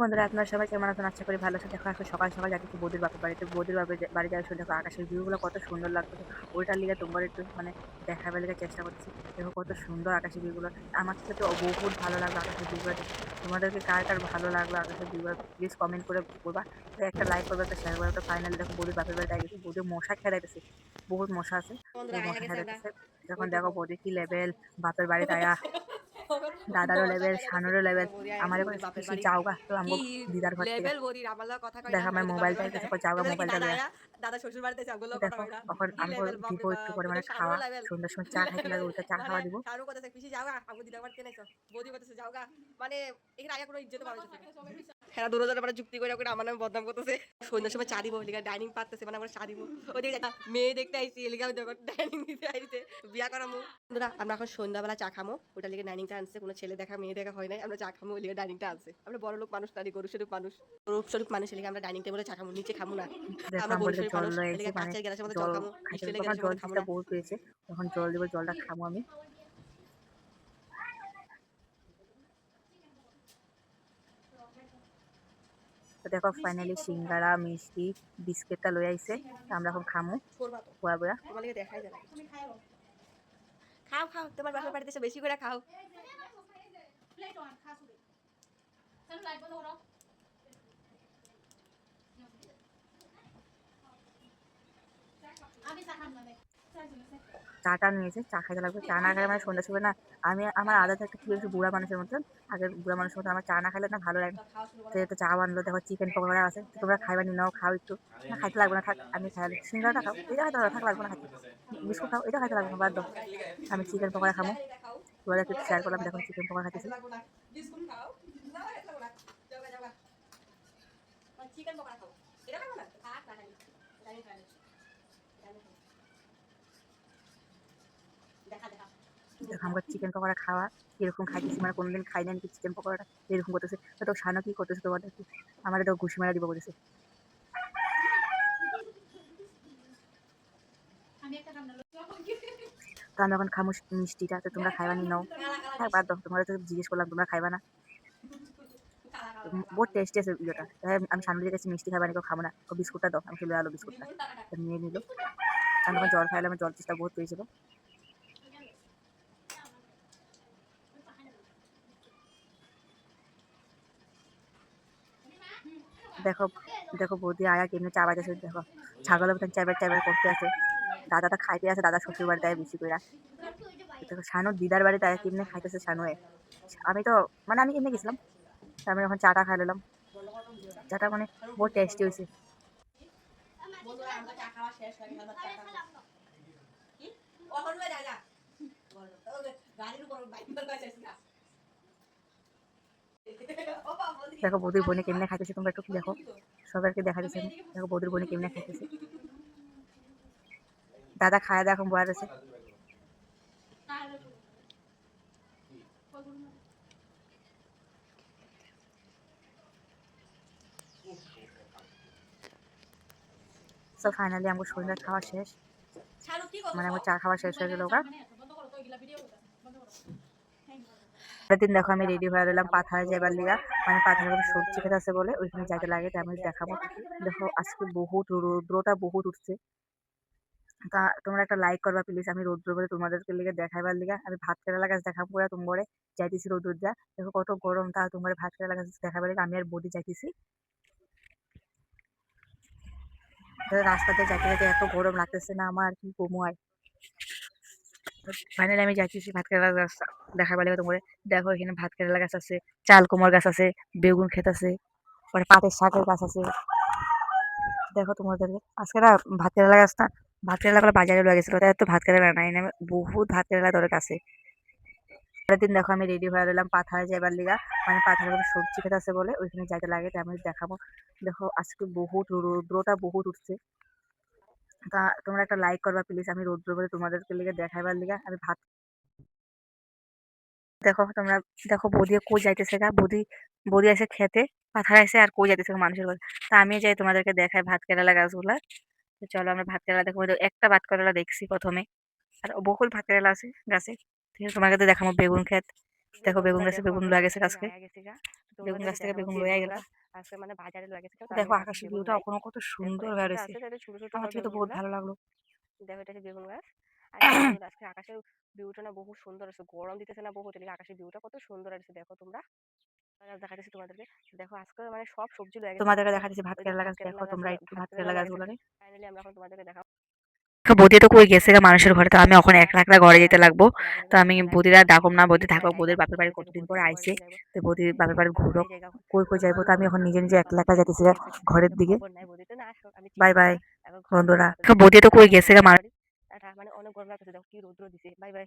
বন্ধুরা, আপনারা সবাই কেমন আছেন? আশা করি ভালো আছেন। দেখো এখন সকাল সকাল যাচ্ছি বৌদির বাপের বাড়িতে। বৌদির বাপের বাড়ি যাওয়ার সময় দেখো আকাশের ভিউগুলো কত সুন্দর লাগতেছে। ওইটার লিগে তোমার একটু মানে দেখাবার লিগে চেষ্টা করতেছি। দেখো কত সুন্দর আকাশের ভিউগুলো। আমার কাছে তো বহুত ভালো লাগলো আকাশের ভিউগুলো দেখে। তোমাদেরকে কার কার ভালো লাগলো আকাশের ভিউগুলো প্লিজ কমেন্ট করে বলবা। তো একটা লাইক করবে, একটা শেয়ার করবে। তো ফাইনালি দেখো বৌদির বাপের বাড়িতে আই গেছি। বৌদি মশা খেলাইতেছে, বহুত মশা আছে। বন্ধুরা বহুত আয়া মশা গেছে আমরা খেলাইতেছে। যখন ওই দেখো দেখো বৌদি কি লেভেল বাপের বাড়িতে আয়া, দাদারও মজা লেভেল, খাইতেছে শানুরও লেভেল। বৌদি আয়া গেছে আমার এখন বৌদির বাপের পিসি বাড়ি যাওগা তো কি আমগো দিদার ঘর থেকে। লেভেল বৌদির আমার লগে কথা কয় না দেখো আমার বৌদির বাপের মোবাইলটা বাড়ি গেছে, আয়া যাওগা এবার কি মোবাইলটা দাদা লইয়া। আয়া দাদা শ্বশুর বাড়িতে আছে ওগুলো তো কথা দেখো কয় না এখন কি আমাকে লেভেল দিব বাপরে একটু বাপ পরিমাণে ওদের শানুরও খাওয়া। লেভেল সন্ধ্যার সময় চা খাইতে লাগে, ওইটা চা মানে খাওয়া দিব। শানু কথা পিসি যাওগা আমগো দিদার বাড়ি কেনাইছো বৌদি কথা যাওগা মানে এখানে আয়া কোনো ইজ্জত পাওয়া যাচ্ছে হ্যাঁ দূর মানে যুক্তি করে করে আমার নামে বদনাম করতেছে সন্ধ্যার সময় চা দিব লিগা ডাইনিং পাততেছে মানে আমরা চা দিব ওদিকে একটা মেয়ে দেখতে আইছি লিগা দেখো ডাইনিং দিতে আইছে বিয়া করামু বন্ধুরা আমরা এখন সন্ধ্যাবেলা চা খামো ওটা লিগে ডাইনিংটা আনছে কোনো ছেলে দেখা মেয়ে দেখা হয় নাই আমরা চা খামো লিগে ডাইনিংটা আনছে আমরা বড় লোক মানুষ নারী গরু স্বরূপ মানুষ গরু স্বরূপ মানুষ লিগে আমরা ডাইনিং টেবিলে চা খামো নিচে খামু না দেখো আমরা গরু আম্বুলিকে স্বরূপ জল মানুষ লয়ে আইছে, লিগে মানে কাঁচের গ্লাসের মধ্যে জল জল খামু খাইতে স্টিলের আমার গ্লাসের জল মধ্যে খামু তৃষ্ণা না বহুত পেয়েছে। তখন জল দিব, জলটা খামো আমি। তো দেখো ফাইনালি সিঙ্গারা মিষ্টি বিস্কিটটা লয়ে আইছে। তো আমরা এখন খামু করবা তো খোয়া বয়া। তোমার লিগে দেখাই যায় খাও খাও তোমার বাপের বাড়িতে এসে বেশি করে খাও চাটা নিয়েছে, চা খাইতে লাগবে। চা না খেলে মানে সন্ধ্যা সময় না, আমি আমার আদত একটা কি হয়েছে বুড়া মানুষের মতন। আগের বুড়া মানুষের মতন আমার চা না খাইলে না ভালো লাগে না। তো চা বানলো, দেখো চিকেন পকোড়া আছে। তো তোমরা খাইবা নি? নাও, খাও একটু। না খাইতে লাগবে না, থাক আমি খাই। সিঙ্গারাটা খাও, এটা খাইতে হবে, থাক লাগবে না খাইতে। বিস্কুট খাও, এটা খাইতে লাগবে না, বাদ দাও। আমি চিকেন পকোড়া খামো। তোমাদের একটু শেয়ার করলাম, দেখো চিকেন পকোড়া খাইতেছি। চিকেন পকোড়া খাও এটা খাবো না থাক না দেখা দেখা দেখো আমার চিকেন পকোড়া খাওয়া এরকম খাইতেছি, মানে কোনোদিন খাই না নাকি চিকেন পকোড়াটা এরকম করতেছে। তো সানো কি করতেছে তোমাদের কি? আমার তো ঘুষি মারা দিব বলেছে। তো আমি এখন খামো মিষ্টিটা। তো তোমরা খাইবা নি? নাও, হ্যাঁ বাদ দাও। তোমরা তো জিজ্ঞেস করলাম, তোমরা খাইবা না? বহুত টেস্টি আছে ইয়েটা। তাই আমি সামনে কাছে মিষ্টি খাইবা নাকি খাবো না, ও বিস্কুটটা দাও। আমি চলে আলো বিস্কুটটা তো নিয়ে নিল। আমি যখন জল খাইলাম, আমার জল চেষ্টা বহুত পেয়েছিল। দেখো দেখো বৌদি আয়া কেমনি চা বাজাছে। দেখো ছাগলের মতন চাইবার চাইবার করতে আছে। দাদাটা খাইতে আছে, দাদা শ্বশুর বাড়িতে আয় বেশি করে। দেখো শানুর দিদার বাড়িতে আয়া কেমনে খাইতেছে শানু। আমি তো মানে আমি এমনি গেছিলাম। তো আমি এখন চাটা খাই নিলাম। চাটা মানে বহুত টেস্টি হয়েছে। বন্ধুরা আমরা চা খাওয়া শেষ হয়ে গেল চা খাওয়া কি ওখান হয়ে যায় না গাড়ির উপর বাইক করে যাইছিস না দেখো বৌদির বোনে কেমনে খাইতেছে, তোমরা একটু দেখো। সবাইকে দেখা দিচ্ছে। দেখো বৌদির বোনে কেমনে খাইতেছে। দাদা খায় দেখো বয়ার আছে। তো ফাইনালি আমার সন্ধ্যার খাওয়া শেষ, মানে আমার চা খাওয়া শেষ হয়ে গেল ওগা। পরের দিন দেখো আমি রেডি হয়ে গেলাম পাথারে যাবার লিগা। মানে পাথারে কোনো সবজি খেতে আছে বলে ওইখানে যাইতে লাগে। তো আমি দেখাবো। দেখো আজকে বহুত রৌদ্রটা বহুত উঠছে। তা তোমরা একটা লাইক করবা প্লিজ। আমি রৌদ্র বলে তোমাদেরকে লিগে দেখাইবার লিগা আমি ভাত কেরালা গাছ দেখাবো পুরা তোমারে যাইতেছি রৌদ্র যা। দেখো কত গরম, তা তোমার ভাত কেরালা গাছ দেখাবার লিগা আমি আর বৌদি যাইতেছি। রাস্তাতে যাইতে যাইতে এত গরম লাগতেছে না আমার, কি কমু আর। ফাইনালি আমি যাইতেছি ভাত কেরালা গাছ দেখাবার লিগা তোমারে। দেখো এখানে ভাত কেরালা গাছ আছে, চাল কুমড় গাছ আছে, বেগুন ক্ষেত আছে, পরে পাটের শাকের গাছ আছে। দেখো তোমাদেরকে আজকে না ভাত কেরালা গাছ না, ভাত কেরালা গুলো বাজারে লয়ে গেছিল। তাই তো ভাত কেরালা নাই না, বহুত ভাত কেরালা ধরে কাছে। পরের দিন দেখো আমি রেডি হয়ে গেলাম পাথারে যাবার লিগা। মানে পাথারে কোনো সবজি খেতে আছে বলে ওইখানে যাইতে লাগে। তো আমি দেখাবো। দেখো আজকে বহুত রৌদ্রটা বহুত উঠছে। তা তোমরা একটা লাইক করবা প্লিজ। আমি রৌদ্র বলে তোমাদেরকে লিগে দেখাইবার লিগা আমি ভাত। দেখো তোমরা দেখো বৌদি কই যাইতেছে গা। বৌদি বৌদি আছে খেতে, পাথারে আছে আর কই যাইতেছে গা মানুষের ঘরে। তা আমি যাই তোমাদেরকে দেখাই ভাত কেরালা গাছগুলা। তো চলো আমরা ভাত কেরালা দেখবো। একটা ভাত কেরালা দেখছি প্রথমে, আর বহুত ভাত কেরালা আছে গাছে। ঠিক আছে তোমাকে তো দেখাবো বেগুন ক্ষেত। দেখো বেগুন বন্ধুরা গাছে দেখো বেগুন আমরা লাগেছে বাসা থেকে আজকে। আয়া গেছি গা বেগুন গাছ থেকে দেখাবো বেগুন লইয়া বেগুন গেল। গাছ আজকে মানে বাজারে লাগেছে তো আমি দেখো আজকে আকাশের বেগুন ভিউটা নাই এখনো কত দেখো সুন্দর হয়ে এখানে তো রয়েছে। আছে তো এটা ছোট ছোট আমার হয় থেকে তো বহুত বেগুনগুলা ভালো লাগলো। দেখো এটা হচ্ছে বেগুন গাছ আর এই বেগুন আজকে আকাশের ভিউটা না বহুত সুন্দর আছে গরম দিতেছে না বহুত এদিকে আকাশের ভিউটা কত সুন্দর আছে দেখো তোমরা গাছ দেখাচ্ছি তোমাদেরকে দেখো আজকে মানে সব সবজি লেগে গেছে তোমাদেরকে দেখো দেখা দিচ্ছে ভাত ওই যে কেরালা ভাত গাছ, দেখো কেরেলা গাছ তোমরা একটু ভাত ভাত কেরেলা কেরালা লাগাইছে গাছগুলো। ফাইনালি আমরা এখন তোমাদেরকে দেখাবো বৌদি তো কই গেছে গা মানুষের ঘরে, তো আমি এখন একলা একলা ঘরে যেতে লাগবো। তো আমি লাইভ বৌদিরা দিতেছি ডাকুম না, বৌদি এই জায়গা থাকো, জায়গা বৌদির বাপের বাড়ি ঘরে যাবো কতদিন ঘরে পর যাবো ঘরে আইছে। যাবো তো বৌদির বাপের বাড়ি ঘুরো, এই জায়গা কই কই যাইবো। তো আমি এখন নিজে নিজে একলা একলা যাইতেছি কই গেছে ঘরের দিকে। খবর নাই বৌদি তো না আসো আমি বাই চিনতাম বাই না এখন খবর বন্ধুরা। নাই তো বৌদি তো কই গেছে গা বাড়ি টাটা মানে অনেক গরম লাগতেছে দেখো কি রৌদ্র দিছে বাই বাই